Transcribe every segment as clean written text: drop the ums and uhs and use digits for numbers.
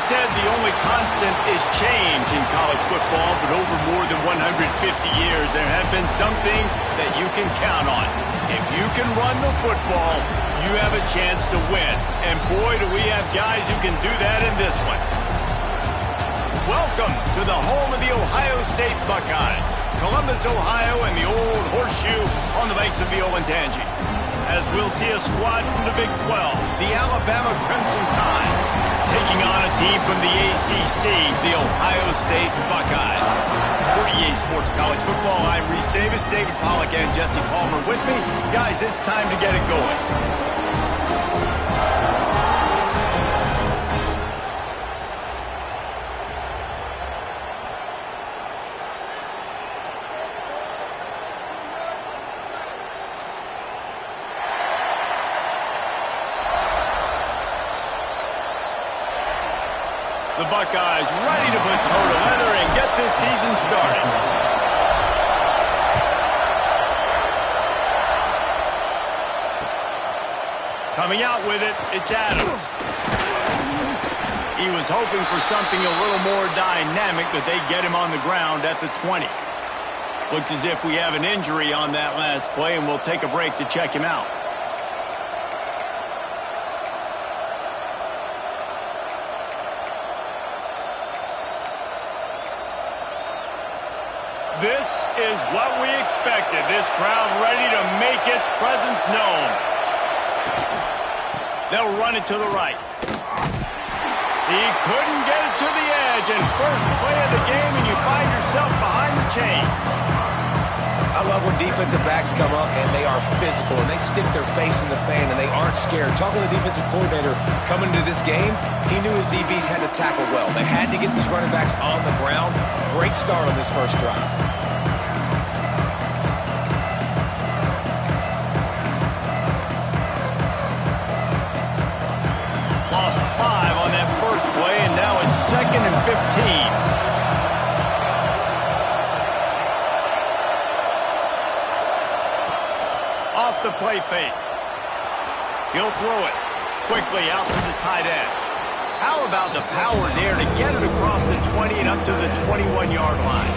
Said the only constant is change in college football, but over more than 150 years, there have been some things that you can count on. If you can run the football, you have a chance to win. And boy, do we have guys who can do that in this one. Welcome to the home of the Ohio State Buckeyes, Columbus, Ohio, and the old horseshoe on the banks of the Olentangy. As we'll see a squad from the Big 12, the Alabama Crimson Tide, taking on a team from the ACC, the Ohio State Buckeyes. For EA Sports College Football, I'm Reese Davis, David Pollack, and Jesse Palmer with me. Guys, it's time to get it going. The Buckeyes ready to put toe to leather and get this season started. Coming out with it, it's Adams. He was hoping for something a little more dynamic, but they get him on the ground at the 20. Looks as if we have an injury on that last play, and we'll take a break to check him out. This is what we expected. This crowd ready to make its presence known. They'll run it to the right. He couldn't get it to the edge, and first play of the game, and you find yourself behind the chains. I love when defensive backs come up, and they are physical, and they stick their face in the fan, and they aren't scared. Talking to the defensive coordinator coming into this game, he knew his DBs had to tackle well. They had to get these running backs on the ground. Great start on this first drive. Lost 5 on that first play, and now it's 2nd and 15. Off the play fake. He'll throw it quickly out to the tight end. How about the power there to get it across the 20 and up to the 21-yard line?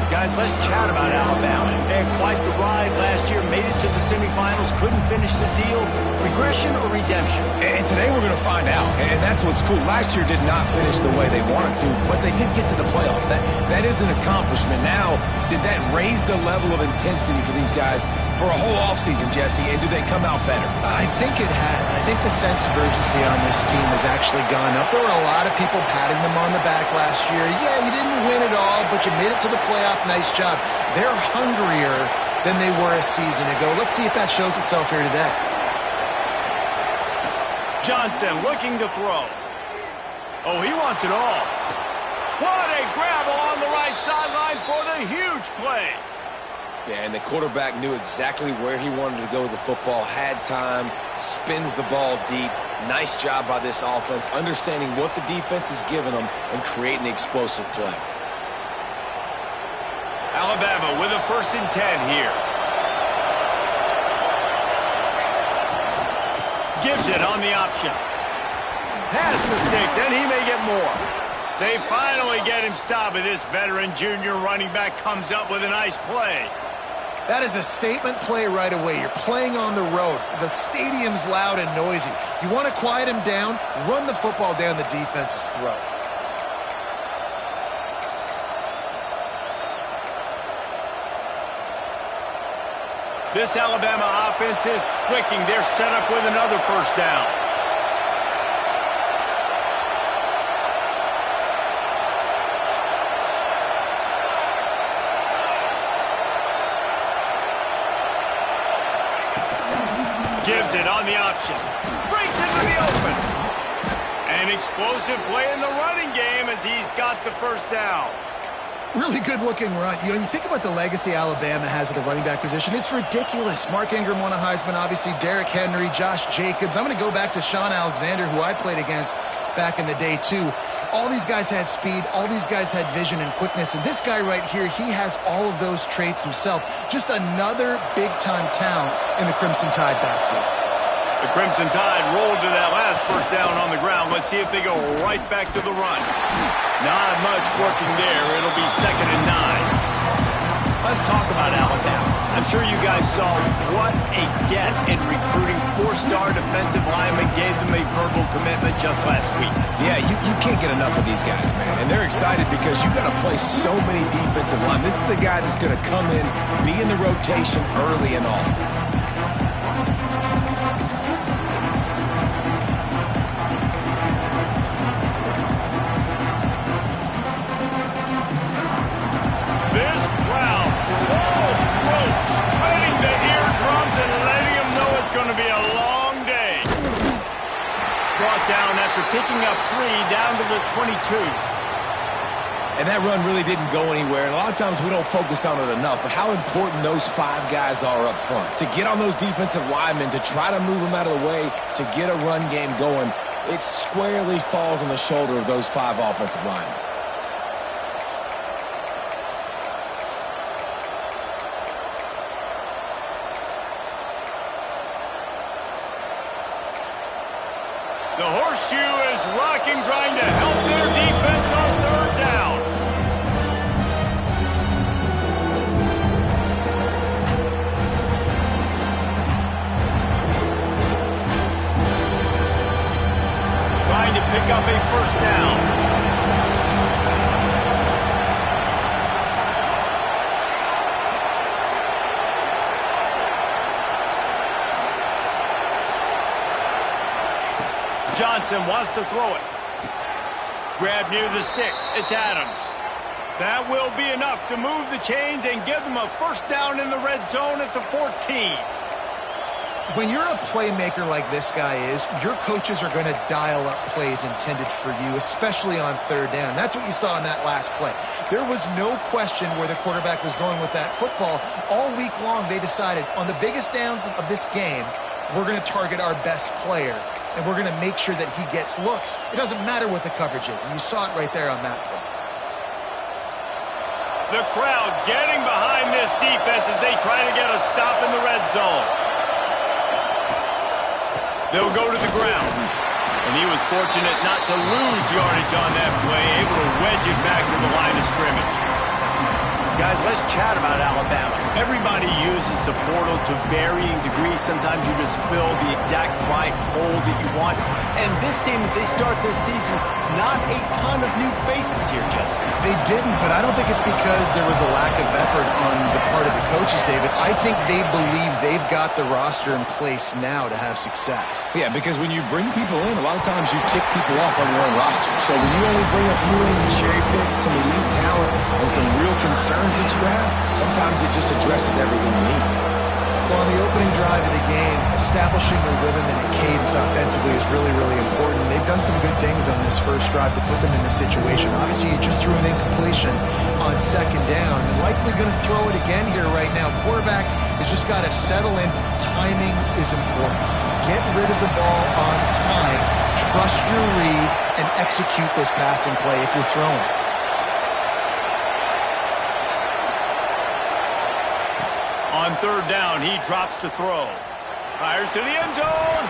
Guys, let's chat about Alabama. They had quite the ride last year, made it to the semifinals, couldn't finish the deal. Regression or redemption? And today we're going to find out, and that's what's cool. Last year did not finish the way they wanted to, but they did get to the playoffs. That is an accomplishment. Now, did that raise the level of intensity for these guys for a whole offseason, Jesse, and do they come out better? I think it has. I think the sense of urgency on this team has actually gone up. There were a lot of people patting them on the back last year. Yeah, you didn't win it all, but you made it to the playoff. Nice job. They're hungrier than they were a season ago. Let's see if that shows itself here today. Johnson looking to throw. Oh, he wants it all. What a grab along the right sideline for the huge play. Yeah, and the quarterback knew exactly where he wanted to go with the football, had time, spins the ball deep. Nice job by this offense, understanding what the defense is giving them and creating the explosive play. Alabama with a 1st and 10 here. Gives it on the option. Past the sticks, and he may get more. They finally get him stopped, and this veteran junior running back comes up with a nice play. That is a statement play right away. You're playing on the road. The stadium's loud and noisy. You want to quiet him down, run the football down the defense's throat. This Alabama offense is clicking. They're set up with another 1st down. Gives it on the option. Breaks into the open. An explosive play in the running game as he's got the first down. Really good-looking run. You know, you think about the legacy Alabama has at the running back position. It's ridiculous. Mark Ingram won a Heisman, obviously. Derrick Henry, Josh Jacobs. I'm going to go back to Sean Alexander, who I played against back in the day, too. All these guys had speed. All these guys had vision and quickness. And this guy right here, he has all of those traits himself. Just another big-time talent in the Crimson Tide backfield. The Crimson Tide rolled to that last first down on the ground. Let's see if they go right back to the run. Not much working there. It'll be 2nd and 9. Let's talk about Alabama. I'm sure you guys saw what a get in recruiting. 4-star defensive linemen gave them a verbal commitment just last week. Yeah, you can't get enough of these guys, man. And they're excited because you've got to play so many defensive line. This is the guy that's going to come in, be in the rotation early and often. Down after picking up 3 down to the 22. And that run really didn't go anywhere. And a lot of times we don't focus on it enough, but how important those 5 guys are up front. To get on those defensive linemen, to try to move them out of the way, to get a run game going, it squarely falls on the shoulder of those 5 offensive linemen. The horseshoe is rocking, trying to help their defense on 3rd down. Trying to pick up a first down. Johnson wants to throw it. Grab near the sticks. It's Adams. That will be enough to move the chains and give them a first down in the red zone at the 14. When you're a playmaker like this guy is, your coaches are going to dial up plays intended for you, especially on 3rd down. That's what you saw in that last play. There was no question where the quarterback was going with that football. All week long, they decided on the biggest downs of this game, we're going to target our best player, and we're going to make sure that he gets looks. It doesn't matter what the coverage is, and you saw it right there on that play. The crowd getting behind this defense as they try to get a stop in the red zone. They'll go to the ground. And he was fortunate not to lose yardage on that play, able to wedge it back to the line of scrimmage. Guys, let's chat about Alabama. Everybody uses the portal to varying degrees. Sometimes you just fill the exact right hole that you want. And this team, as they start this season, not a ton of new faces here, Jesse. They didn't, but I don't think it's because there was a lack of effort on the part of the coaches, David. I think they believe they've got the roster in place now to have success. Yeah, because when you bring people in, a lot of times you tick people off on your own roster. So when you only bring a few in, you cherry pick some elite talent and some real concerns that you have, sometimes it just addresses everything you need. Well, on the opening drive of the game, establishing a rhythm and a cadence offensively is really, really important. They've done some good things on this first drive to put them in this situation. Obviously, you just threw an incompletion on 2nd down. You're likely going to throw it again here right now. Quarterback has just got to settle in. Timing is important. Get rid of the ball on time. Trust your read and execute this passing play if you're throwing. On 3rd down, he drops to throw. Fires to the end zone.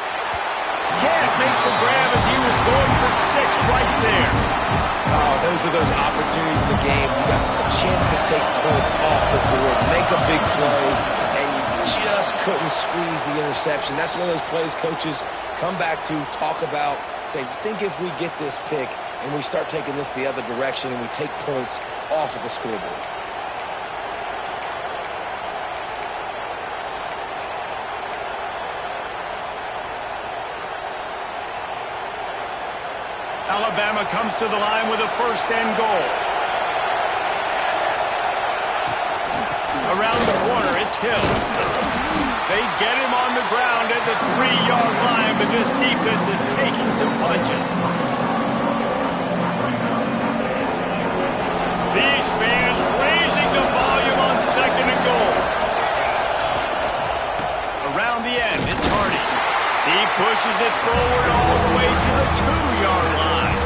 Can't make the grab as he was going for 6 right there. Oh, those are those opportunities in the game. You got a chance to take points off the board, make a big play, and you just couldn't squeeze the interception. That's one of those plays coaches come back to, talk about, say, think if we get this pick and we start taking this the other direction and we take points off of the scoreboard. Alabama comes to the line with a 1st and goal. Around the corner, it's Hill. They They get him on the ground at the 3-yard line, but this defense is taking some punches. These fans raising the volume on 2nd and goal. Around the end, it's Hardy. He pushes it forward all the way to the 2-yard line.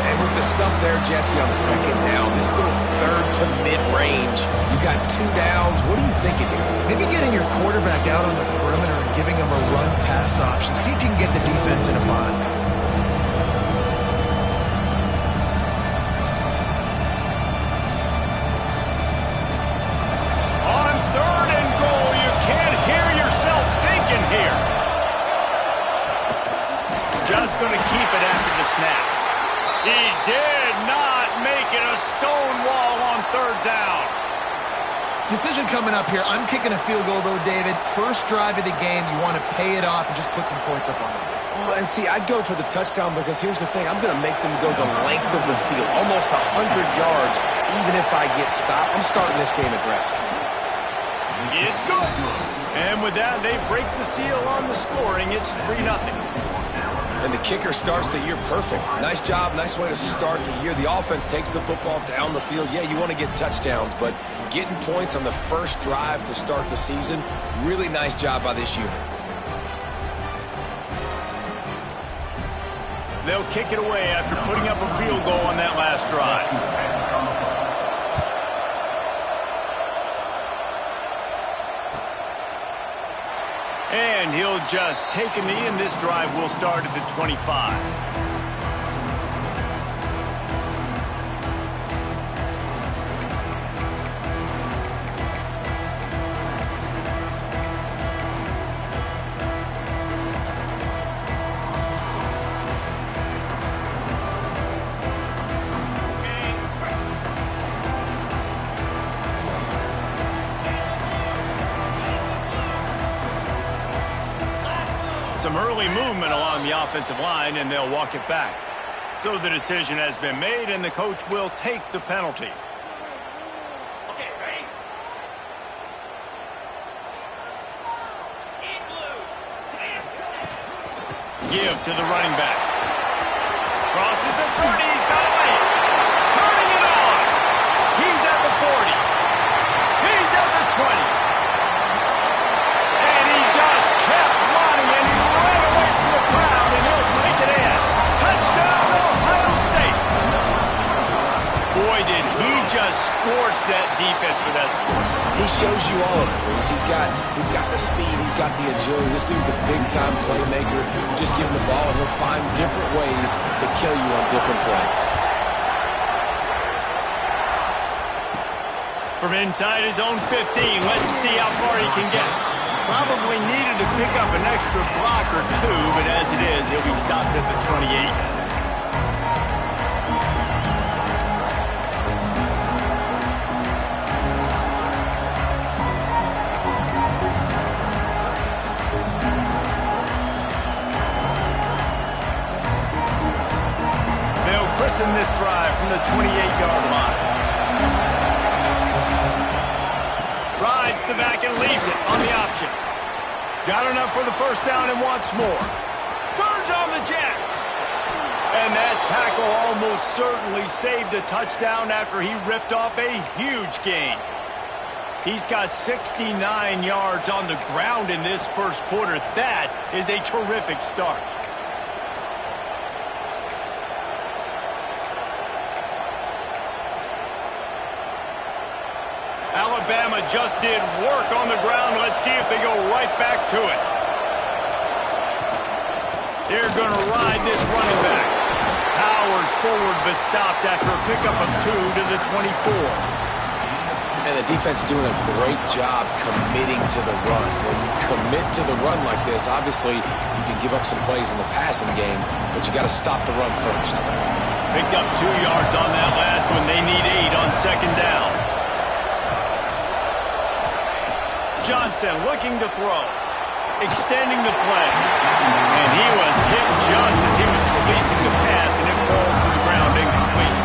And with the stuff there, Jesse, on 2nd down, this little 3rd to mid-range, you got 2 downs. What are you thinking here? Maybe getting your quarterback out on the perimeter and giving him a run-pass option. See if you can get the defense in a bind. On 3rd and goal, you can't hear yourself thinking here. Just going to keep it after the snap. He did not make it a stone wall on 3rd down. Decision coming up here. I'm kicking a field goal, though, David. First drive of the game, you want to pay it off and just put some points up on it. Well, and see, I'd go for the touchdown because here's the thing. I'm going to make them go the length of the field, almost 100 yards, even if I get stopped. I'm starting this game aggressive. It's good. And with that, they break the seal on the scoring. It's 3-0. And the kicker starts the year perfect. Nice job, nice way to start the year. The offense takes the football down the field. Yeah, you want to get touchdowns, but getting points on the first drive to start the season, really nice job by this unit. They'll kick it away after putting up a field goal on that last drive. And he'll just take a knee, and this drive will start at the 25. Some early movement along the offensive line, and they'll walk it back. So the decision has been made, and the coach will take the penalty. Okay, ready? Give to the running back. Crosses the 30. He's got it late. Turning it on. He's at the 40. He's at the 20. And he just kept running, and he ran away from the crowd, and he'll take it in. Touchdown, Ohio State. Boy, did he just scorch that defense with that score. He shows you all of it, Reese. He's got the speed, he's got the agility. This dude's a big-time playmaker. You just give him the ball, and he'll find different ways to kill you on different plays. From inside his own 15, let's see how far he can get. Probably needed to pick up an extra block or two, but as it is, he'll be stopped at the 28. In this drive from the 28-yard line. Rides the back and leaves it on the option. Got enough for the first down and wants more. Turns on the Jets. And that tackle almost certainly saved a touchdown after he ripped off a huge gain. He's got 69 yards on the ground in this first quarter. That is a terrific start. Alabama just did work on the ground. Let's see if they go right back to it. They're going to ride this running back. Powers forward but stopped after a pickup of 2 to the 24. And the defense doing a great job committing to the run. When you commit to the run like this, obviously you can give up some plays in the passing game, but you got to stop the run first. Picked up 2 yards on that last one. They need 8 on second down. Johnson looking to throw, extending the play, and he was hit just as he was releasing the pass, and it falls to the ground incomplete.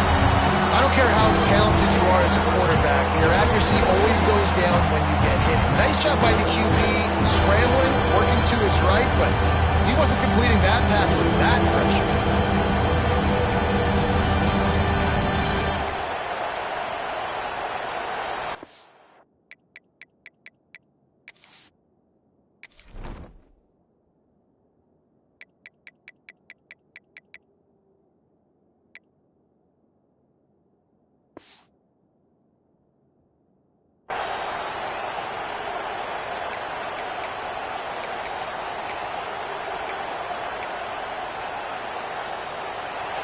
I don't care how talented you are as as a quarterback. Your accuracy always goes down when you get hit. Nice job by the QB, scrambling, working to his right, but he wasn't completing that pass with that pressure.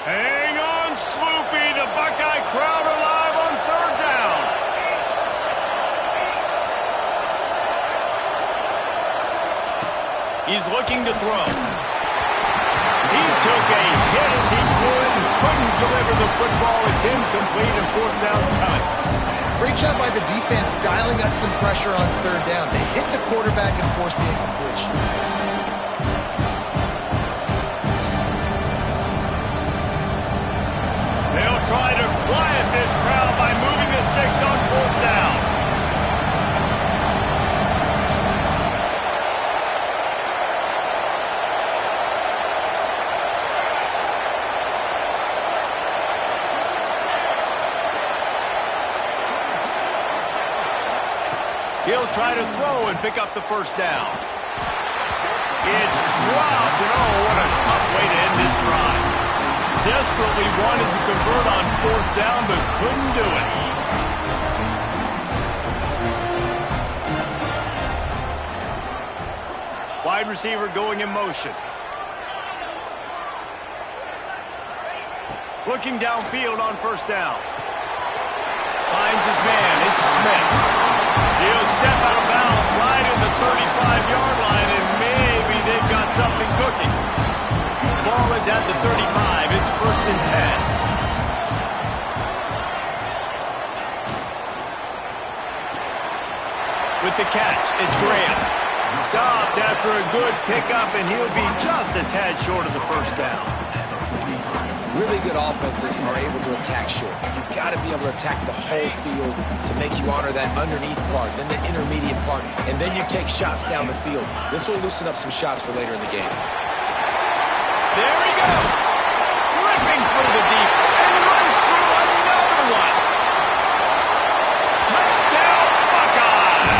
Hang on, Sloopy. The Buckeye crowd alive on third down. He's looking to throw. He took a hit as he could and couldn't deliver the football. It's incomplete and fourth down's coming. Great job by the defense dialing up some pressure on third down. They hit the quarterback and forced the incompletion. They'll try to quiet this crowd by moving the sticks on fourth down. He'll try to throw and pick up the first down. It's dropped, and oh, what a tough way to end this drive. Desperately wanted to convert on fourth down, but couldn't do it. Wide receiver going in motion. Looking downfield on first down. Finds his man. It's Smith. He'll step out of bounds right at the 35-yard line, and maybe they've got something cooking. Ball is at the 35. It's first and 10. With the catch, it's Grant. Stopped after a good pickup, and he'll be just a tad short of the first down. Really good offenses are able to attack short. You've got to be able to attack the whole field to make you honor that underneath part, then the intermediate part, and then you take shots down the field. This will loosen up some shots for later in the game. There he goes. Ripping through the deep and runs through another one. Touchdown, Buckeye.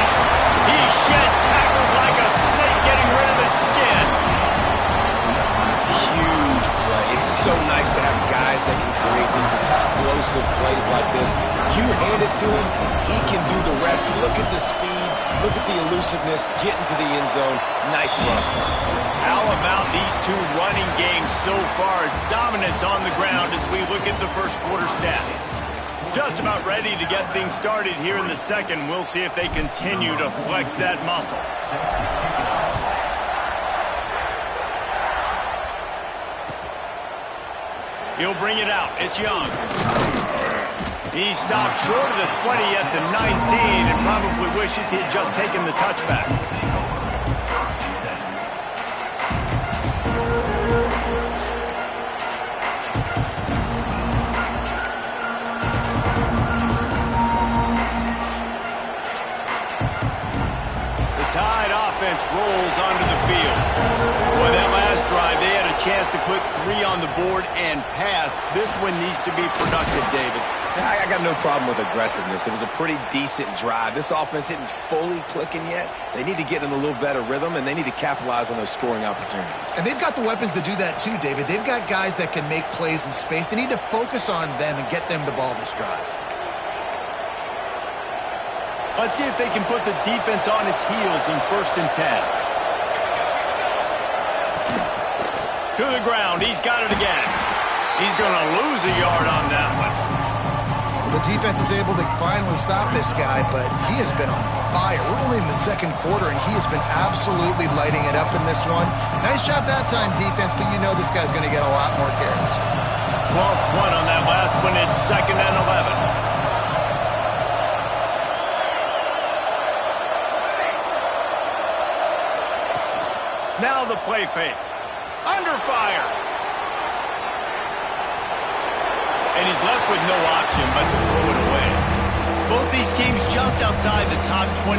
He shed tackles like a snake getting rid of his skin. Huge play. It's so nice to have guys that can create these explosive plays like this. You hand it to him, he can do the rest. Look at the speed. Look at the elusiveness. Get into the end zone. Nice run. How about these two running games so far? Dominance on the ground as we look at the first quarter stats. Just about ready to get things started here in the second. We'll see if they continue to flex that muscle. He'll bring it out. It's Young. He stopped short of the 20 at the 19 and probably wishes he had just taken the touchback. Tide offense rolls onto the field. Boy, that last drive, they had a chance to put 3 on the board and passed. This one needs to be productive, David. I got no problem with aggressiveness. It was a pretty decent drive. This offense isn't fully clicking yet. They need to get in a little better rhythm, and they need to capitalize on those scoring opportunities. And they've got the weapons to do that too, David. They've got guys that can make plays in space. They need to focus on them and get them the ball this drive. Let's see if they can put the defense on its heels in first and 10. To the ground. He's got it again. He's going to lose a yard on that one. The defense is able to finally stop this guy, but he has been on fire. We're only in the second quarter, and he has been absolutely lighting it up in this one. Nice job that time, defense, but you know this guy's going to get a lot more carries. Lost one on that last one. It's second and 11. Now the play fake. Under fire. And he's left with no option but to throw it away. just outside the top 25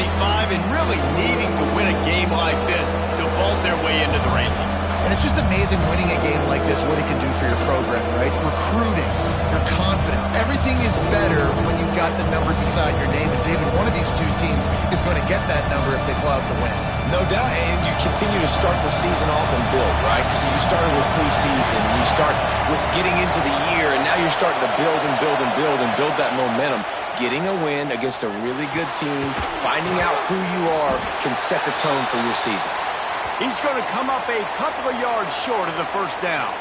and really needing to win a game like this to vault their way into the rankings. And it's just amazing winning a game like this, what it can do for your program, right? Recruiting, your confidence, everything is better when you've got the number beside your name. And David, one of these two teams is going to get that number if they pull out the win. No doubt, and you continue to start the season off and build, right? Because you started with preseason, you start with getting into the year, and now you're starting to build and build and build and build that momentum. Getting a win against a really good team, finding out who you are, can set the tone for your season. He's going to come up a couple of yards short of the first down.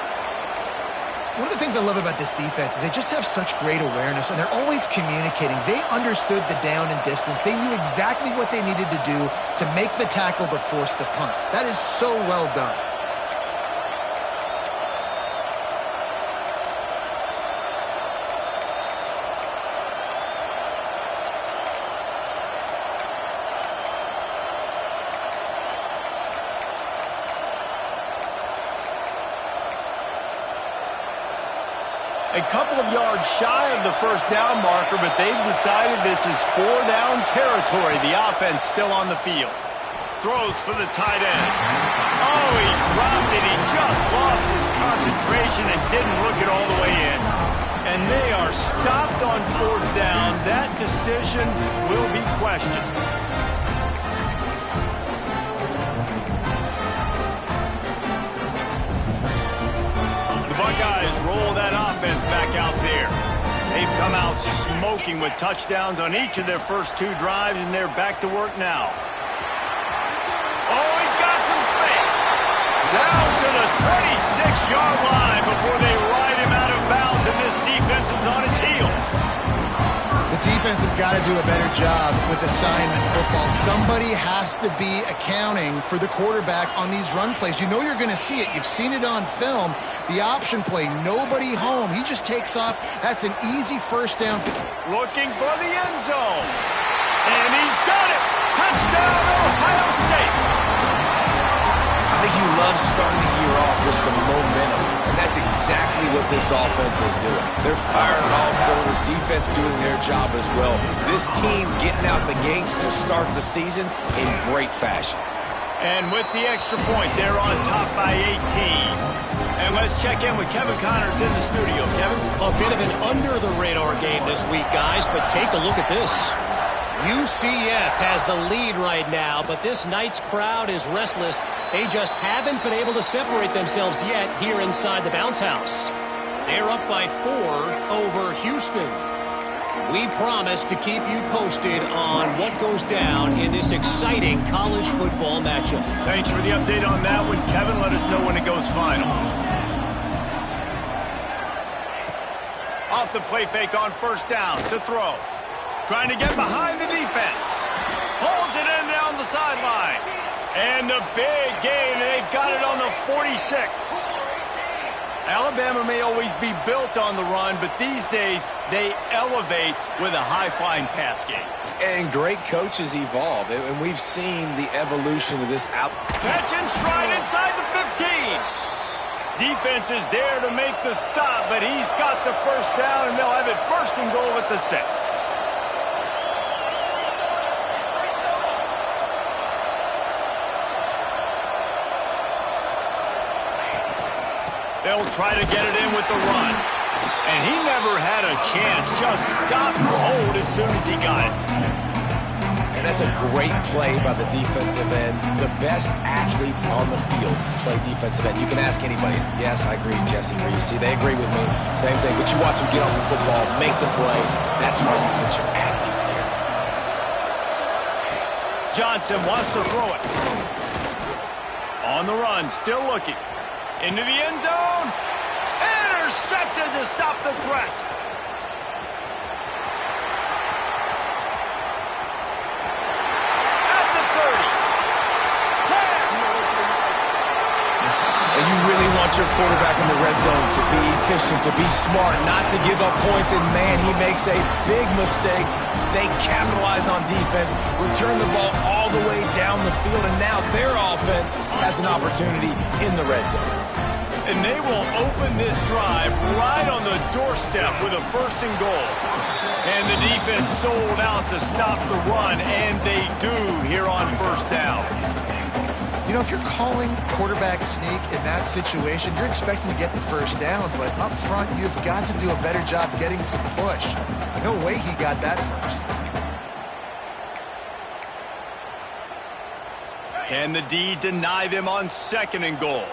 One of the things I love about this defense is they just have such great awareness, and they're always communicating. They understood the down and distance. They knew exactly what they needed to do to make the tackle to force the punt. That is so well done. A couple of yards shy of the first down marker, but they've decided this is 4-down territory. The offense still on the field. Throws for the tight end. Oh, he dropped it. He just lost his concentration and didn't look it all the way in. And they are stopped on 4th down. That decision will be questioned. Buckeyes roll that offense back out there. They've come out smoking with touchdowns on each of their first 2 drives, and they're back to work now. Oh, he's got some space. Down to the 26-yard line before they ride him out of bounds, and this defense is on its heels. The defense has got to do a better job with assignment football. Somebody has to be accounting for the quarterback on these run plays. You know you're going to see it. You've seen it on film. The option play, nobody home. He just takes off. That's an easy first down. Looking for the end zone. And he's got it. Touchdown, Ohio State. I think you love starting the year off with some momentum, and that's exactly what this offense is doing. They're firing on all cylinders, defense doing their job as well. This team getting out the gates to start the season in great fashion. And with the extra point, they're on top by 18. And let's check in with Kevin Connors in the studio. Kevin? A bit of an under-the-radar game this week, guys, but take a look at this. UCF has the lead right now, but this night's crowd is restless. They just haven't been able to separate themselves yet here inside the bounce house. They're up by 4 over Houston. We promise to keep you posted on what goes down in this exciting college football matchup. Thanks for the update on that one, Kevin. Let us know when it goes final. Off the play fake on first down to throw. Trying to get behind the defense. Pulls it in down the sideline. And the big gain, they've got it on the 46. Alabama may always be built on the run, but these days they elevate with a high-flying pass game. And great coaches evolve, and we've seen the evolution of this out. Catch and stride inside the 15. Defense is there to make the stop, but he's got the first down, and they'll have it 1st and goal at the 6. They'll try to get it in with the run. And he never had a chance. Just stopped cold as soon as he got it. And that's a great play by the defensive end. The best athletes on the field play defensive end. You can ask anybody. Yes, I agree, Jesse. You see, they agree with me. Same thing. But you watch them get off the football, make the play. That's why you put your athletes there. Johnson wants to throw it. On the run, still looking. Into the end zone. Intercepted to stop the threat. At the 30. 10. And you really want your quarterback in the red zone to be efficient, to be smart, not to give up points. And, man, he makes a big mistake. They capitalize on defense, return the ball all the way down the field, and now their offense has an opportunity in the red zone. And they will open this drive right on the doorstep with a 1st and goal. And the defense defense sold out to stop the run, and they do here on first down. You know, if you're calling quarterback sneak in that situation, you're expecting to get the first down, but up front, you've got to do a better job getting some push. No way he got that first. Can the D deny them on 2nd and goal?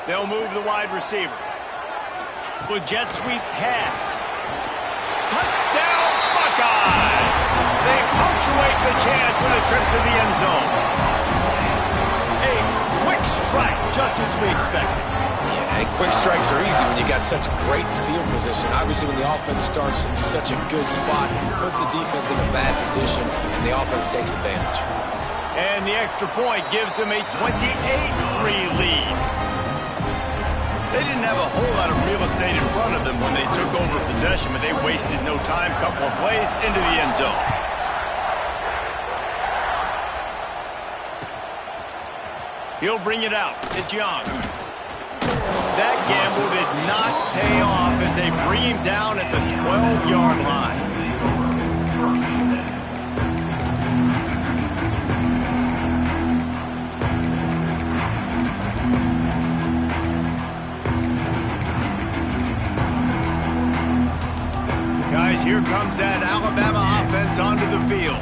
They'll move the wide receiver. With jet sweep pass. Touchdown Buckeyes! They punctuate the chance with a trip to the end zone. A quick strike, just as we expected. Yeah, and quick strikes are easy when you got such great field position. Obviously, when the offense starts in such a good spot, puts the defense in a bad position, and the offense takes advantage. And the extra point gives them a 28-3 lead. They didn't have a whole lot of real estate in front of them when they took over possession, but they wasted no time. Couple of plays into the end zone. He'll bring it out. It's Young. That gamble did not pay off as they bring him down at the 12-yard line. Guys, here comes that Alabama offense onto the field.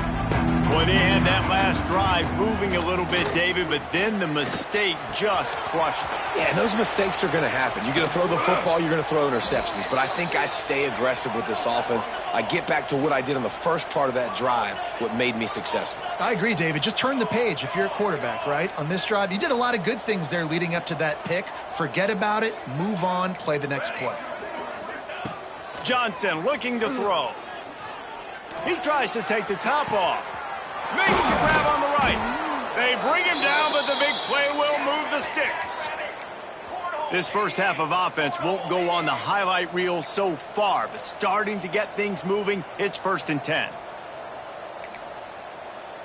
Boy, they had that last drive moving a little bit, David, but then the mistake just crushed them. Yeah, and those mistakes are going to happen. You're going to throw the football, you're going to throw interceptions. But I think I stay aggressive with this offense. I get back to what I did on the first part of that drive, what made me successful. I agree, David. Just turn the page if you're a quarterback, right? On this drive, you did a lot of good things there leading up to that pick. Forget about it, move on, play the next play. Johnson looking to throw. He tries to take the top off. Makes the grab on the right. They bring him down, but the big play will move the sticks. This first half of offense won't go on the highlight reel so far, but starting to get things moving, it's 1st and 10.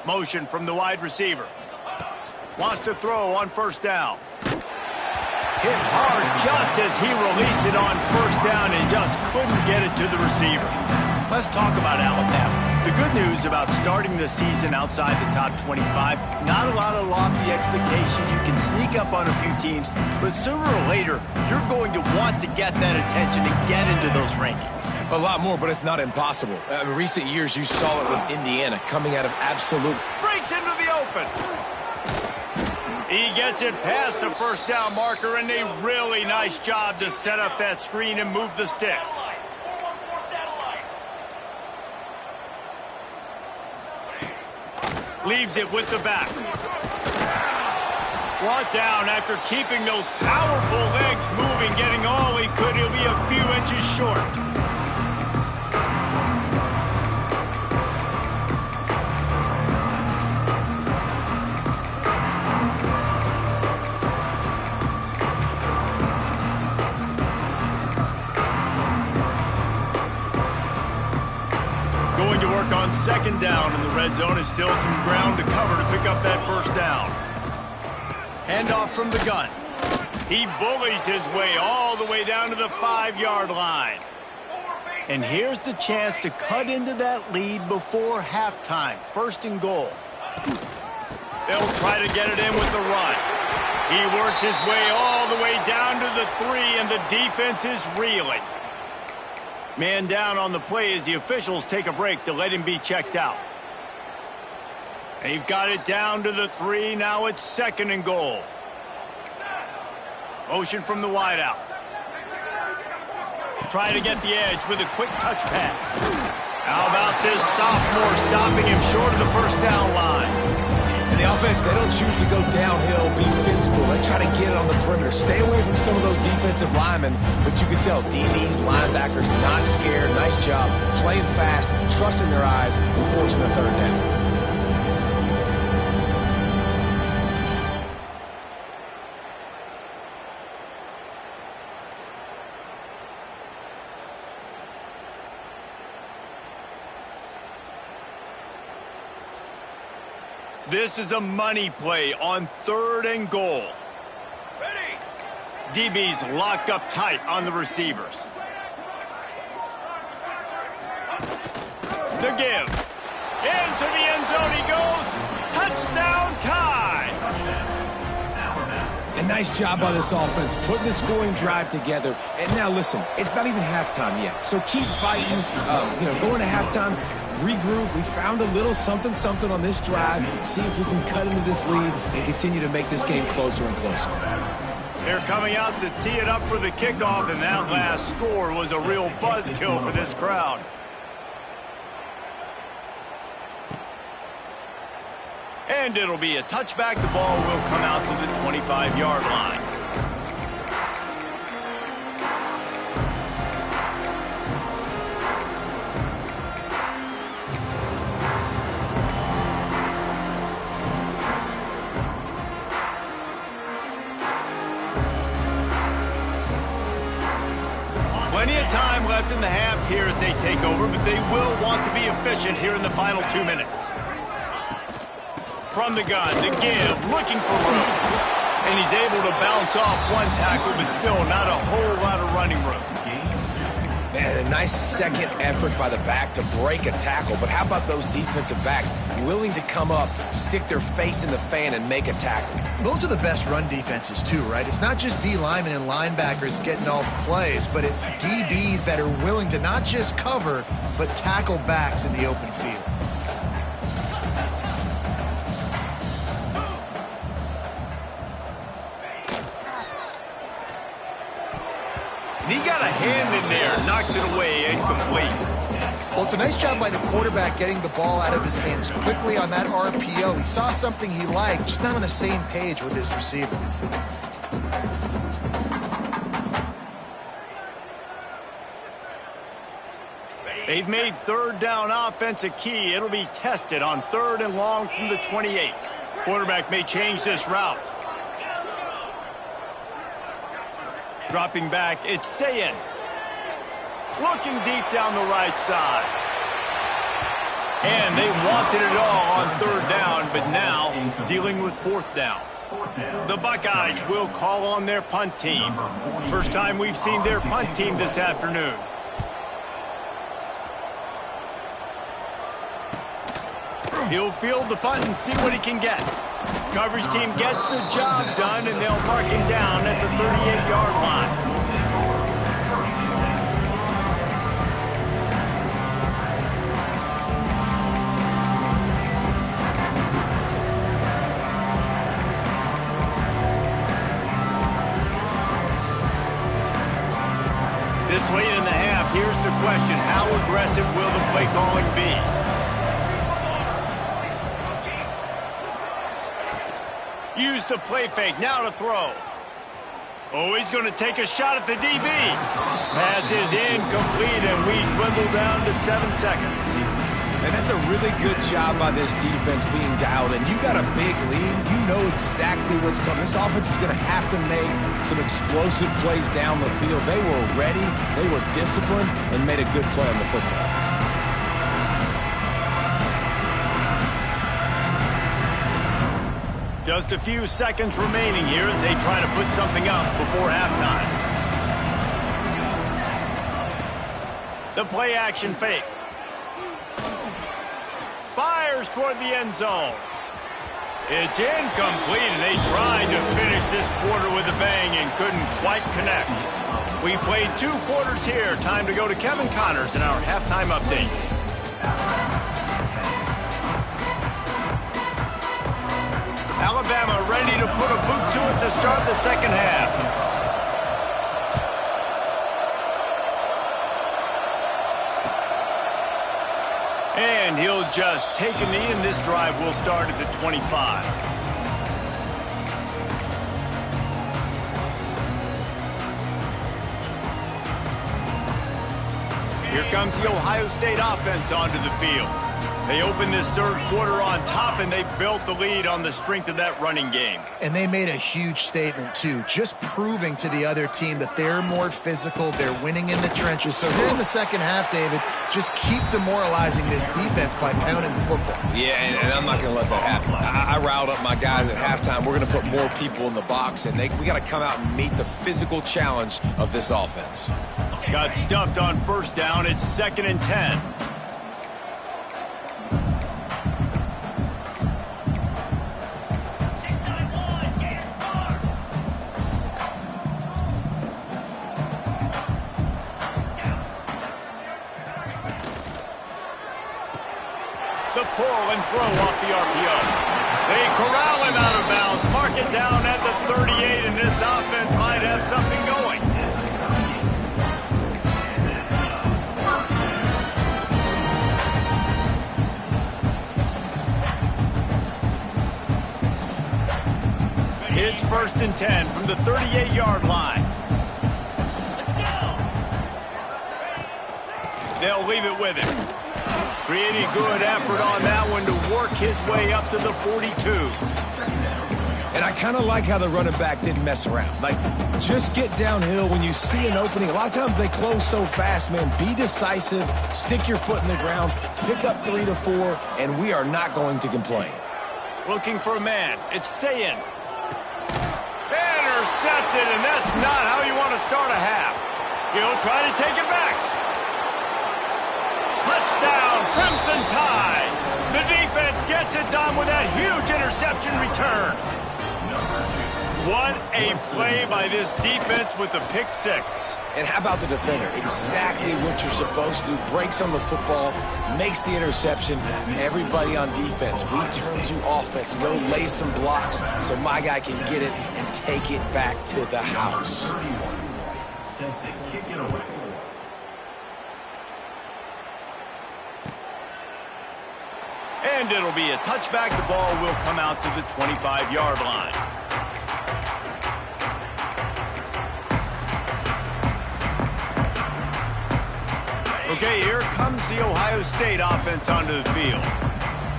Motion from the wide receiver. Wants to throw on 1st down. Hit hard just as he released it on 1st down and just couldn't get it to the receiver. Let's talk about Alabama. The good news about starting the season outside the top 25, not a lot of lofty expectations. You can sneak up on a few teams, but sooner or later, you're going to want to get that attention and get into those rankings. A lot more, but it's not impossible. In recent years, you saw it with Indiana coming out of absolute... Breaks into the open. He gets it past the 1st down marker, and a really nice job to set up that screen and move the sticks. Leaves it with the back. Brought down after keeping those powerful legs moving, getting all he could. He'll be a few inches short. Going to work on 2nd down in the red zone. Is still some ground to cover to pick up that 1st down. Handoff from the gun. He bullies his way all the way down to the 5-yard line. And here's the chance to cut into that lead before halftime. 1st and goal. They'll try to get it in with the run. He works his way all the way down to the 3, and the defense is reeling. Man down on the play as the officials take a break to let him be checked out. They've got it down to the 3. Now it's 2nd and goal. Motion from the wideout. Try to get the edge with a quick touch pass. How about this sophomore stopping him short of the 1st down line? And the offense, they don't choose to go downhill, be physical. They try to get it on the perimeter. Stay away from some of those defensive linemen. But you can tell DBs, linebackers, not scared. Nice job. Playing fast, trusting their eyes, and forcing the 3rd down. This is a money play on 3rd and goal. Ready. DB's locked up tight on the receivers. give. Into the end zone he goes. Touchdown tie. A nice job by this offense, putting the scoring drive together. And now listen, it's not even halftime yet. So keep fighting, going to halftime, regroup. We found a little something on this drive. See if we can cut into this lead and continue to make this game closer and closer. They're coming out to tee it up for the kickoff, and that last score was a real buzzkill for this crowd. And it'll be a touchback. The ball will come out to the 25-yard line. Plenty of time left in the half here as they take over, but they will want to be efficient here in the final 2 minutes. From the gun, to give, looking for room. And he's able to bounce off one tackle, but still not a whole lot of running room. Man, a nice second effort by the back to break a tackle. But how about those defensive backs willing to come up, stick their face in the fan, and make a tackle? Those are the best run defenses, too, right? It's not just D linemen and linebackers getting all the plays, but it's DBs that are willing to not just cover, but tackle backs in the open field. And he got a hand in there, knocks it away, incomplete. Well, it's a nice job by the quarterback getting the ball out of his hands quickly on that RPO. He saw something he liked, just not on the same page with his receiver. They've made third down offense a key. It'll be tested on 3rd and long from the 28. Quarterback may change this route. Dropping back, it's Sayin. Looking deep down the right side. And they wanted it all on 3rd down, but now dealing with 4th down. The Buckeyes will call on their punt team. First time we've seen their punt team this afternoon. He'll field the punt and see what he can get. Coverage team gets the job done, and they'll mark him down at the 38-yard line. This late in the half, here's the question. How aggressive will the play calling be? Use the play fake, now to throw. Oh, he's going to take a shot at the DB. Pass is incomplete, and we dwindle down to 7 seconds. And that's a really good job by this defense being dialed in. You got a big lead. You know exactly what's coming. This offense is going to have to make some explosive plays down the field. They were ready, they were disciplined, and made a good play on the football. Just a few seconds remaining here as they try to put something up before halftime. The play action fake. Fires toward the end zone. It's incomplete, and they tried to finish this quarter with a bang and couldn't quite connect. We played 2 quarters here. Time to go to Kevin Connors in our halftime update. Alabama ready to put a boot to it to start the second half. And he'll just take a knee, and this drive will start at the 25. Here comes the Ohio State offense onto the field. They opened this third quarter on top, and they built the lead on the strength of that running game. And they made a huge statement, too, just proving to the other team that they're more physical, they're winning in the trenches. So here in the second half, David, just keep demoralizing this defense by pounding the football. Yeah, and I'm not going to let that happen. I riled up my guys at halftime. We're going to put more people in the box, and we got to come out and meet the physical challenge of this offense. Got stuffed on first down. It's 2nd and 10. The pull and throw off the RPO. They corral him out of bounds, mark it down at the 38, and this offense might have something going. It's 1st and 10 from the 38-yard line. They'll leave it with him. Pretty good effort on that one to work his way up to the 42. And I kind of like how the running back didn't mess around. Like, just get downhill when you see an opening. A lot of times they close so fast, man. Be decisive, stick your foot in the ground, pick up 3 to 4, and we are not going to complain. Looking for a man. It's Sayin. Intercepted, and that's not how you want to start a half. He'll try to take it back. Touchdown, Crimson Tide. The defense gets it done with that huge interception return. What a play by this defense with a pick 6. And how about the defender? Exactly what you're supposed to. Breaks on the football, makes the interception. Everybody on defense, we turn to offense. Go lay some blocks so my guy can get it and take it back to the house. And it'll be a touchback. The ball will come out to the 25-yard line. Okay, here comes the Ohio State offense onto the field.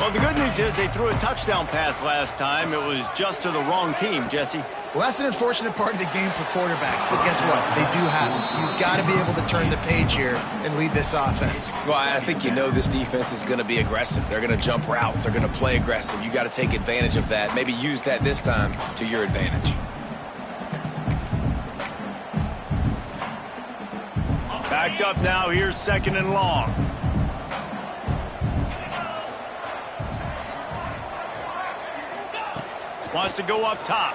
Well, the good news is they threw a touchdown pass last time. It was just to the wrong team, Jesse. Well, that's an unfortunate part of the game for quarterbacks, but guess what? They do happen, so you've got to be able to turn the page here and lead this offense. Well, I think you know this defense is going to be aggressive. They're going to jump routes. They're going to play aggressive. You got to take advantage of that. Maybe use that this time to your advantage. Backed up now. Here's 2nd and long. Wants to go up top.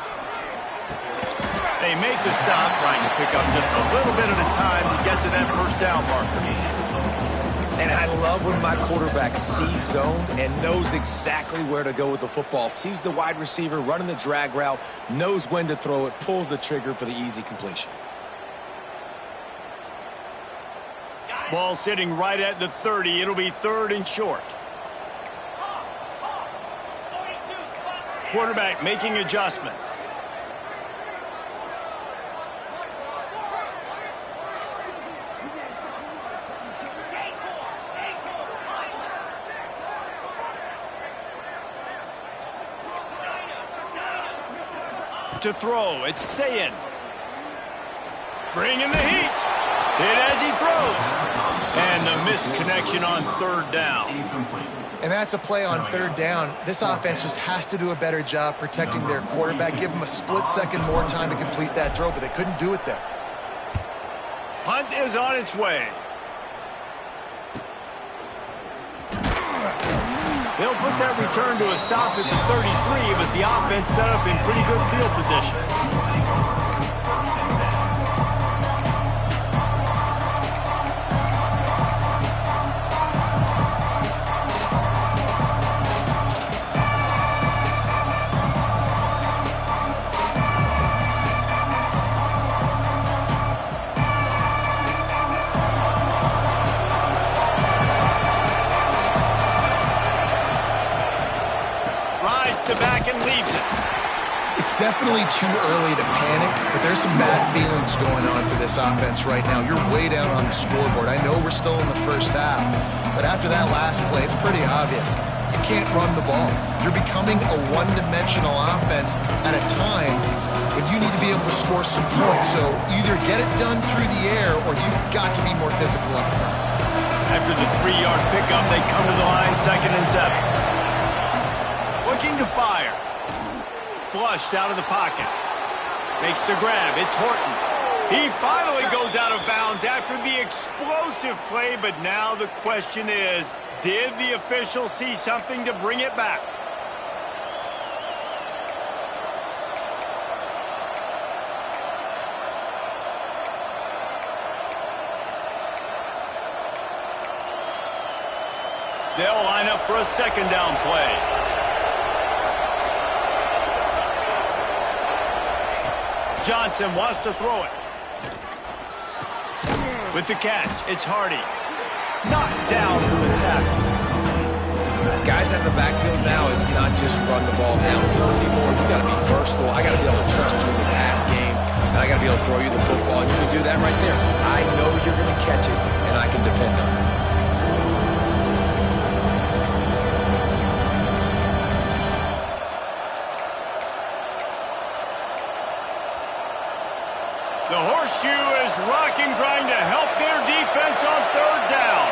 They make the stop, trying to pick up just a little bit at a time to get to that 1st down marker. And I love when my quarterback sees zone and knows exactly where to go with the football. Sees the wide receiver running the drag route, knows when to throw it, pulls the trigger for the easy completion. Ball sitting right at the 30. It'll be 3rd and short. Quarterback making adjustments. To throw, it's Sayin. Bringing the heat. Hit as he throws. And the misconnection on 3rd down. And that's a play on 3rd down. This offense just has to do a better job protecting their quarterback. Give him a split second more time to complete that throw, but they couldn't do it there. Punt is on its way. They'll put that return to a stop at the 33, but the offense set up in pretty good field position. Definitely too early to panic, but there's some bad feelings going on for this offense right now. You're way down on the scoreboard. I know we're still in the 1st half, but after that last play, it's pretty obvious. You can't run the ball. You're becoming a one-dimensional offense at a time when you need to be able to score some points. So either get it done through the air or you've got to be more physical up front. After the 3-yard pickup, they come to the line, 2nd and 7. Looking to fire. Flushed out of the pocket. Makes the grab. It's Horton. He finally goes out of bounds after the explosive play, but now the question is, did the official see something to bring it back? They'll line up for a second down play. Johnson wants to throw it. With the catch, it's Hardy. Knocked down for the tackle. Guys out of the backfield now, it's not just run the ball downhill anymore. You got to be versatile. I got to be able to trust you in the pass game, and I got to be able to throw you the football, and you can do that right there. I know you're going to catch it, and I can depend on it. The horseshoe is rocking, trying to help their defense on third down.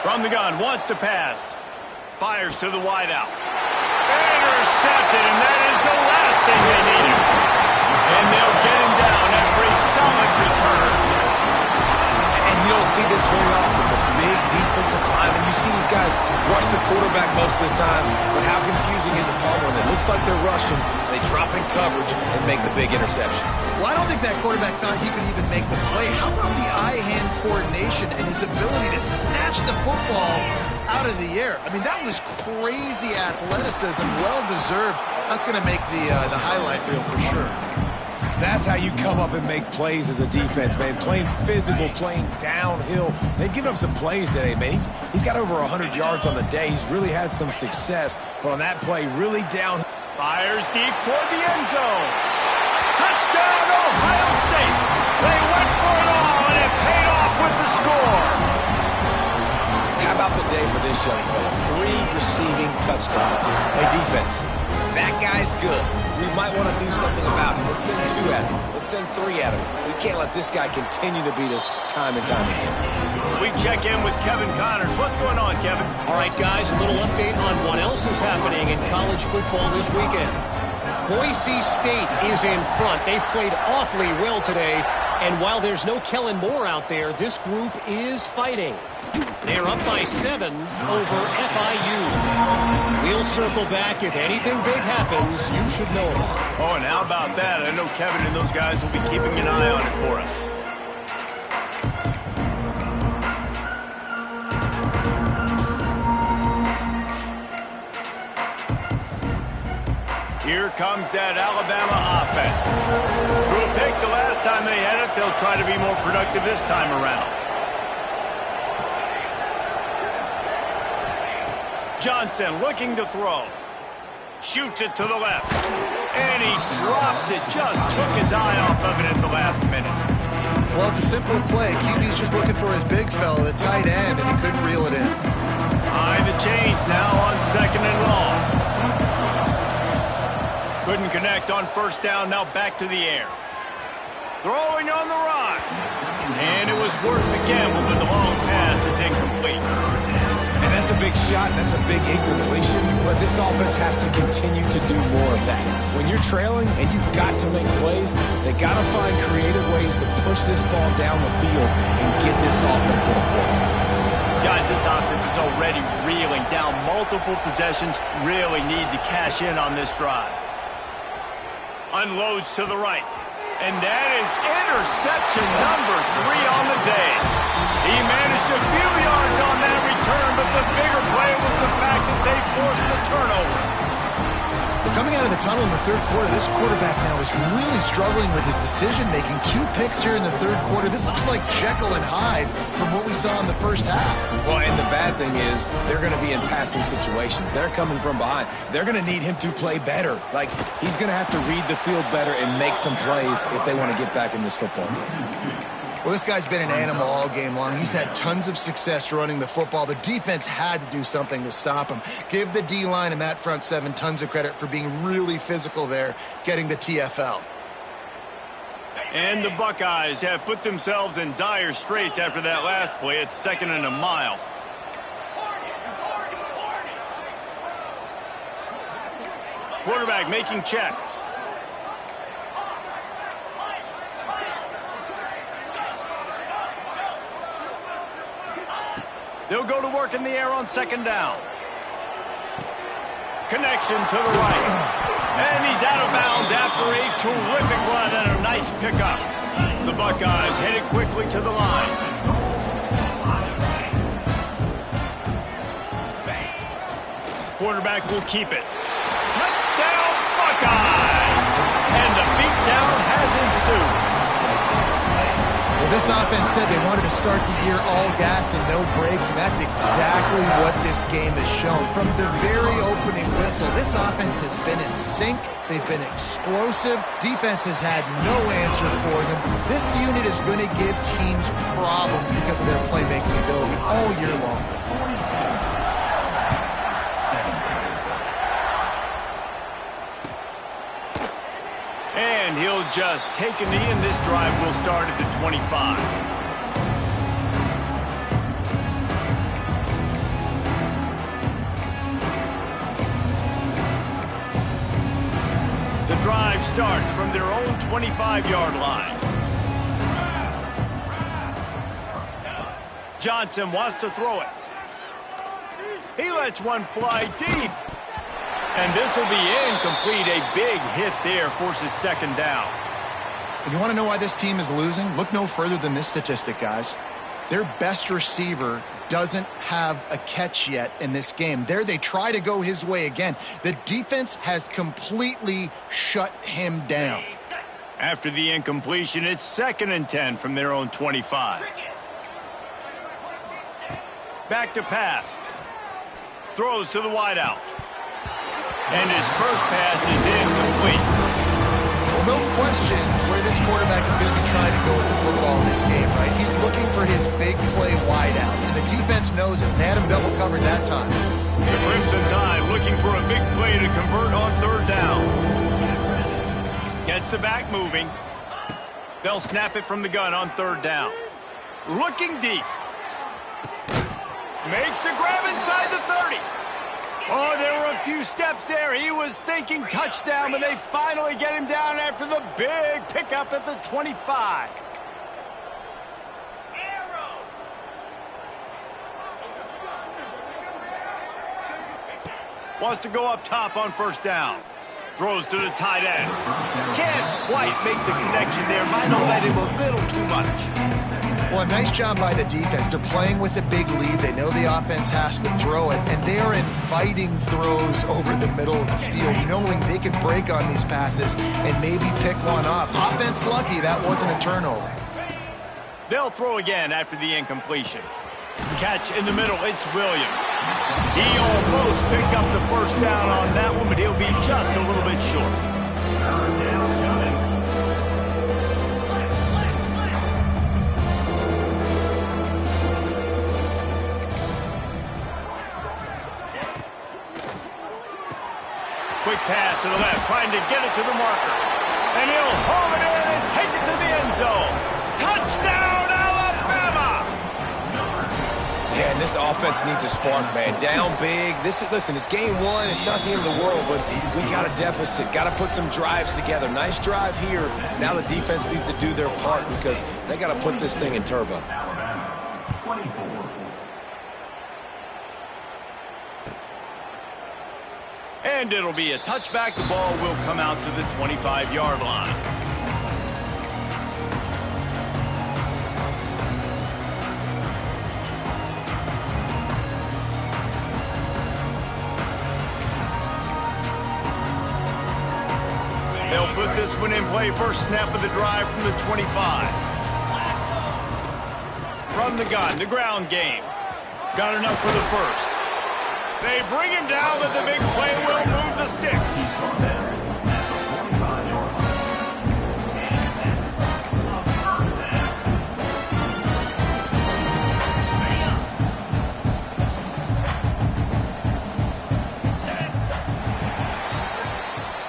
From the gun, wants to pass. Fires to the wideout. Intercepted, and that is the last thing they needed. And they'll get him down after a solid return. And you don't see this very often, the big defensive linemen. You see these guys rush the quarterback most of the time, but how confusing is it, Paul, when it looks like they're rushing, they drop in coverage and make the big interception? Well, I don't think that quarterback thought he could even make the play. How about the eye-hand coordination and his ability to snatch the football out of the air? I mean, that was crazy athleticism, well-deserved. That's going to make the highlight reel for sure. That's how you come up and make plays as a defense, man. Playing physical, playing downhill. They've given him some plays today, man. He's got over 100 yards on the day. He's really had some success. But on that play, really down. Fires deep toward the end zone. Touchdown, Ohio State. They went for it all, and it paid off with the score. How about the day for this young fella? 3 receiving touchdowns. Hey, defense, that guy's good. We might want to do something about it. Let's send 2 at him. Let's send 3 at him. We can't let this guy continue to beat us time and time again. We check in with Kevin Connors. What's going on, Kevin? All right, guys, a little update on what else is happening in college football this weekend. Boise State is in front. They've played awfully well today. And while there's no Kellen Moore out there, this group is fighting. They're up by 7 over FIU. We'll circle back. If anything big happens, you should know about it. Oh, and how about that? I know Kevin and those guys will be keeping an eye on it for us. Here comes that Alabama offense. Threw a pick the last time they had it. They'll try to be more productive this time around. Johnson looking to throw. Shoots it to the left. And he drops it. Just took his eye off of it at the last minute. Well, it's a simple play. QB's just looking for his big fella, the tight end, and he couldn't reel it in. Behind the chains now on 2nd and long. Couldn't connect on first down. Now back to the air. Throwing on the run. And it was worth the gamble, but the long pass is incomplete. And that's a big shot, and that's a big incompletion, but this offense has to continue to do more of that. When you're trailing and you've got to make plays, they got to find creative ways to push this ball down the field and get this offense in a flow. Guys, this offense is already reeling down multiple possessions. Really need to cash in on this drive. Unloads to the right. And that is interception number 3 on the day. He managed a few yards on that return, but the bigger play was the fact that they forced the turnover. Well, coming out of the tunnel in the third quarter, this quarterback now is really struggling with his decision-making. 2 picks here in the third quarter. This looks like Jekyll and Hyde from what we saw in the first half. Well, and the bad thing is they're going to be in passing situations. They're coming from behind. They're going to need him to play better. Like, he's going to have to read the field better and make some plays if they want to get back in this football game. Well, this guy's been an animal all game long. He's had tons of success running the football. The defense had to do something to stop him. Give the D-line and that front 7 tons of credit for being really physical there, getting the TFL. And the Buckeyes have put themselves in dire straits after that last play. It's 2nd and a mile. Quarterback making checks. They'll go to work in the air on second down. Connection to the right. And he's out of bounds after a terrific run and a nice pickup. The Buckeyes headed quickly to the line. Quarterback will keep it. Touchdown, Buckeyes! And the beatdown has ensued. Well, this offense said they wanted to start the year all gas and no brakes, and that's exactly what this game has shown. From the very opening whistle, this offense has been in sync. They've been explosive. Defense has had no answer for them. This unit is going to give teams problems because of their playmaking ability all year long. And he'll just take a knee, and this drive will start at the 25. The drive starts from their own 25-yard line. Johnson wants to throw it. He lets one fly deep. And this will be incomplete. A big hit there forces second down. And you want to know why this team is losing? Look no further than this statistic, guys. Their best receiver doesn't have a catch yet in this game. There they try to go his way again. The defense has completely shut him down. After the incompletion, it's 2nd and 10 from their own 25. Back to pass. Throws to the wideout. And his first pass is incomplete. Well, no question where this quarterback is going to be trying to go with the football in this game, right? He's looking for his big play wideout, and the defense knows it. They had him double covered that time. The Crimson Tide looking for a big play to convert on third down. Gets the back moving. They'll snap it from the gun on third down. Looking deep. Makes the grab inside the 30. Oh, there were a few steps there. He was thinking touchdown, but they finally get him down after the big pickup at the 25. Wants to go up top on first down. Throws to the tight end. Can't quite make the connection there. Might have let him a little too much. Well, a nice job by the defense. They're playing with a big lead. They know the offense has to throw it, and they are inviting throws over the middle of the field, knowing they can break on these passes and maybe pick one off. Offense lucky that wasn't a turnover. They'll throw again after the incompletion. Catch in the middle, it's Williams. He almost picked up the first down on that one, but he'll be just a little bit short. Quick pass to the left, trying to get it to the marker. And he'll home it in and take it to the end zone. Touchdown, Alabama! Yeah, and this offense needs a spark, man. Down big. Listen, it's game one. It's not the end of the world, but we got a deficit. Got to put some drives together. Nice drive here. Now the defense needs to do their part because they got to put this thing in turbo. And it'll be a touchback. The ball will come out to the 25-yard line. They'll put this one in play. First snap of the drive from the 25. From the gun, the ground game. Got enough for the first. They bring him down, but the big play will move the sticks.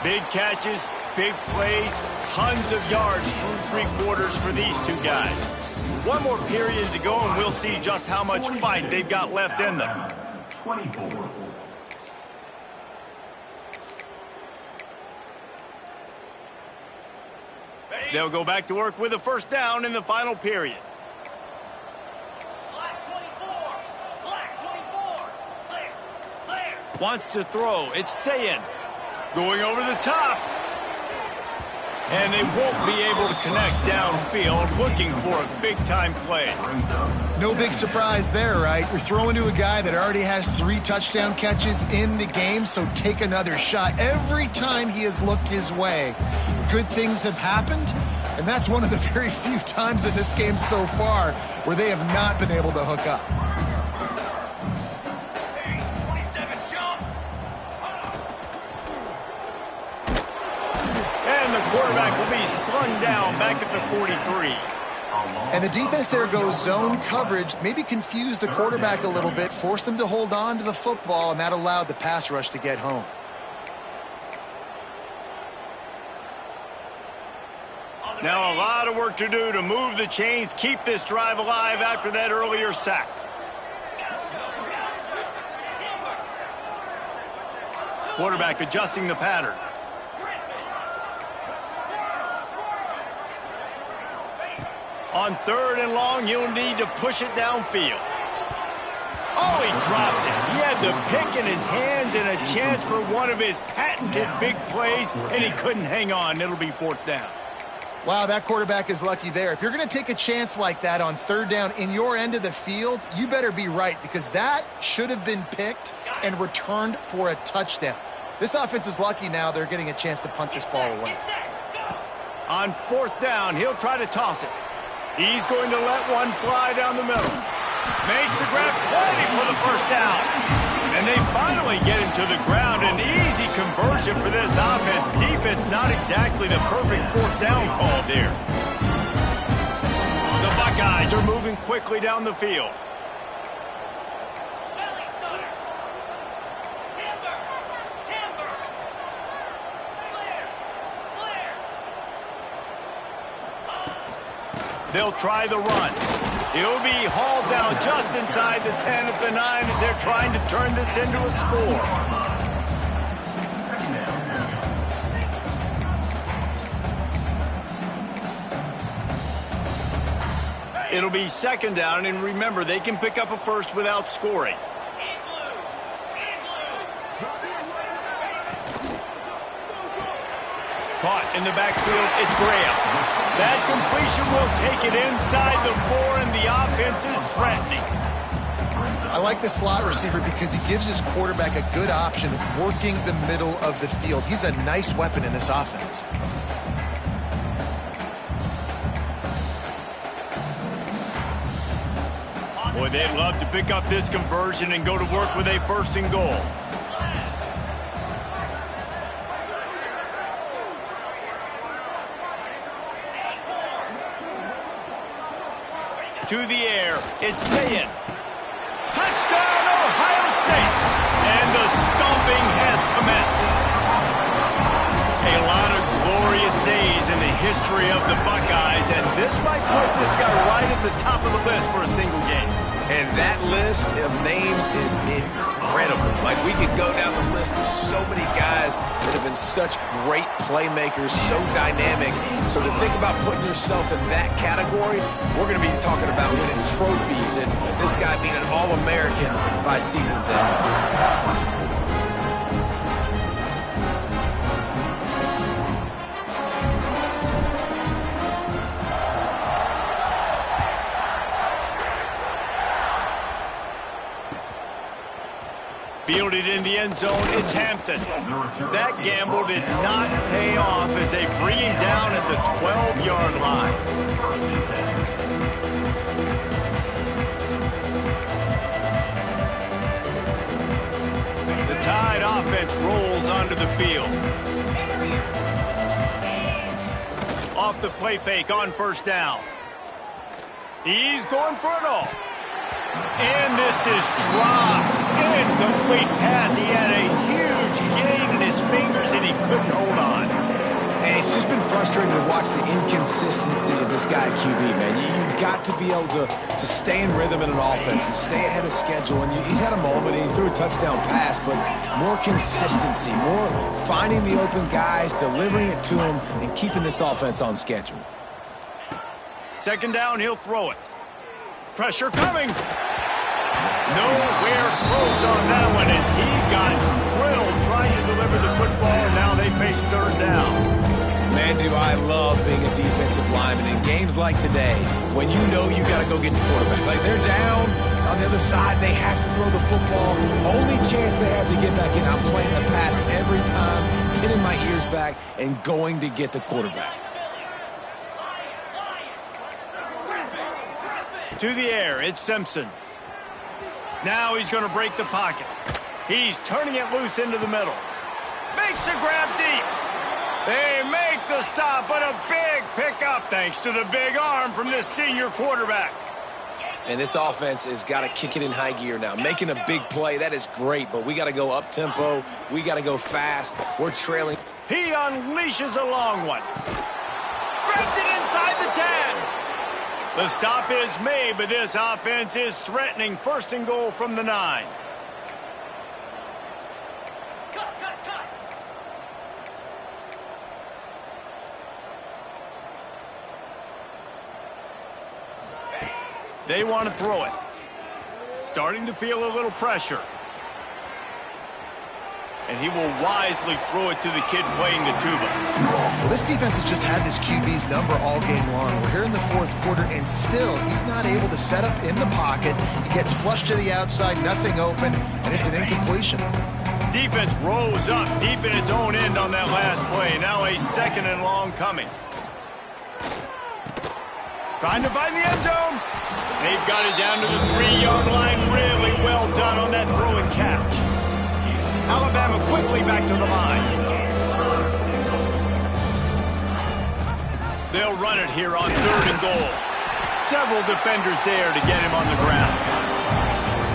Big catches, big plays, tons of yards through three quarters for these two guys. One more period to go, and we'll see just how much fight they've got left in them. 24. They'll go back to work with a first down in the final period. Wants to throw. It's Sayin. Going over the top. And they won't be able to connect downfield, looking for a big-time play. No big surprise there, right? You're throwing to a guy that already has 3 touchdown catches in the game, so take another shot. Every time he has looked his way, good things have happened, and that's one of the very few times in this game so far where they have not been able to hook up. Quarterback will be slung down back at the 43. And the defense there goes zone coverage, maybe confused the quarterback a little bit, forced him to hold on to the football, and that allowed the pass rush to get home. Now a lot of work to do to move the chains, keep this drive alive after that earlier sack. Quarterback adjusting the pattern. On 3rd and long, you'll need to push it downfield. Oh, he dropped it. He had the pick in his hands and a chance for one of his patented big plays, and he couldn't hang on. It'll be 4th down. Wow, that quarterback is lucky there. If you're going to take a chance like that on 3rd down in your end of the field, you better be right, because that should have been picked and returned for a touchdown. This offense is lucky now they're getting a chance to punt this ball away. On 4th down, he'll try to toss it. He's going to let one fly down the middle. Makes the grab plenty for the 1st down. And they finally get him to the ground. An easy conversion for this offense. Defense not exactly the perfect 4th down call there. The Buckeyes are moving quickly down the field. They'll try the run. He'll be hauled down just inside the 10 at the 9 as they're trying to turn this into a score. It'll be 2nd down, and remember, they can pick up a first without scoring. Caught in the backfield, it's Graham. That completion will take it inside the 4, and the offense is threatening. I like the slot receiver because he gives his quarterback a good option working the middle of the field. He's a nice weapon in this offense. Boy, they'd love to pick up this conversion and go to work with a 1st and goal. To the air, it's Sayin. Touchdown, Ohio State! And the stomping has commenced. A lot of glorious days in the history of the Buckeyes, and this might put this guy right at the top of the list for a single game. And that list of names is incredible. Like, we could go down the list of so many guys that have been such great playmakers, so dynamic. So to think about putting yourself in that category, we're going to be talking about winning trophies and this guy being an All-American by season's end. Fielded in the end zone, it's Hampton. That gamble did not pay off as they bring him down at the 12-yard line. The Tide offense rolls onto the field. Off the play fake on 1st down. He's going for it all. And this is dropped. Incomplete pass. He had a huge gain in his fingers, and he couldn't hold on. And it's just been frustrating to watch the inconsistency of this guy at QB, man. You've got to be able to stay in rhythm in an offense and stay ahead of schedule. And he's had a moment, and he threw a touchdown pass, but more consistency, more finding the open guys, delivering it to him, and keeping this offense on schedule. 2nd down, he'll throw it. Pressure coming. Nowhere close on that one as he got drilled trying to deliver the football. Now they face third down. Man, do I love being a defensive lineman in games like today when you know you got to go get the quarterback. Like they're down on the other side, they have to throw the football. Only chance they have to get back in. I'm playing the pass every time, pinning my ears back and going to get the quarterback. To the air, it's Simpson. Now he's going to break the pocket. He's turning it loose into the middle. Makes the grab deep. They make the stop, but a big pickup thanks to the big arm from this senior quarterback. And this offense has got to kick it in high gear now. Making a big play, that is great, but we got to go up-tempo. We got to go fast. We're trailing. He unleashes a long one. Grabs it inside the 10. The stop is made, but this offense is threatening first and goal from the 9. They want to throw it. Starting to feel a little pressure. And he will wisely throw it to the kid playing the tuba. Well, this defense has just had this QB's number all game long. We're here in the fourth quarter, and still he's not able to set up in the pocket. He gets flushed to the outside, nothing open, and it's an incompletion. Defense rose up deep in its own end on that last play. Now a second and long coming. Trying to find the end zone. They've got it down to the 3-yard line. Really well done on that throw and catch. Alabama quickly back to the line. They'll run it here on third and goal. Several defenders there to get him on the ground.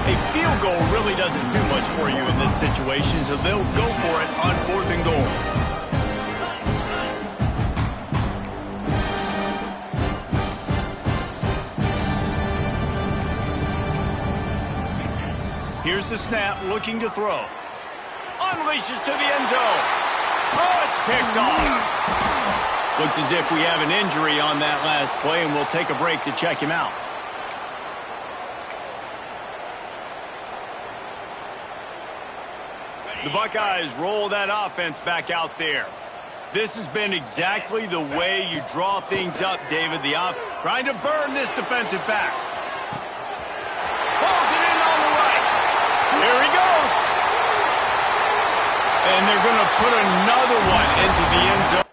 A field goal really doesn't do much for you in this situation, so they'll go for it on fourth and goal. Here's the snap, looking to throw. Unleashes to the end zone. Oh, it's picked off. Looks as if we have an injury on that last play, and we'll take a break to check him out. The Buckeyes roll that offense back out there. This has been exactly the way you draw things up, David. The offense trying to burn this defensive back. Pulls it in on the right. Here he goes. And they're going to put another one into the end zone.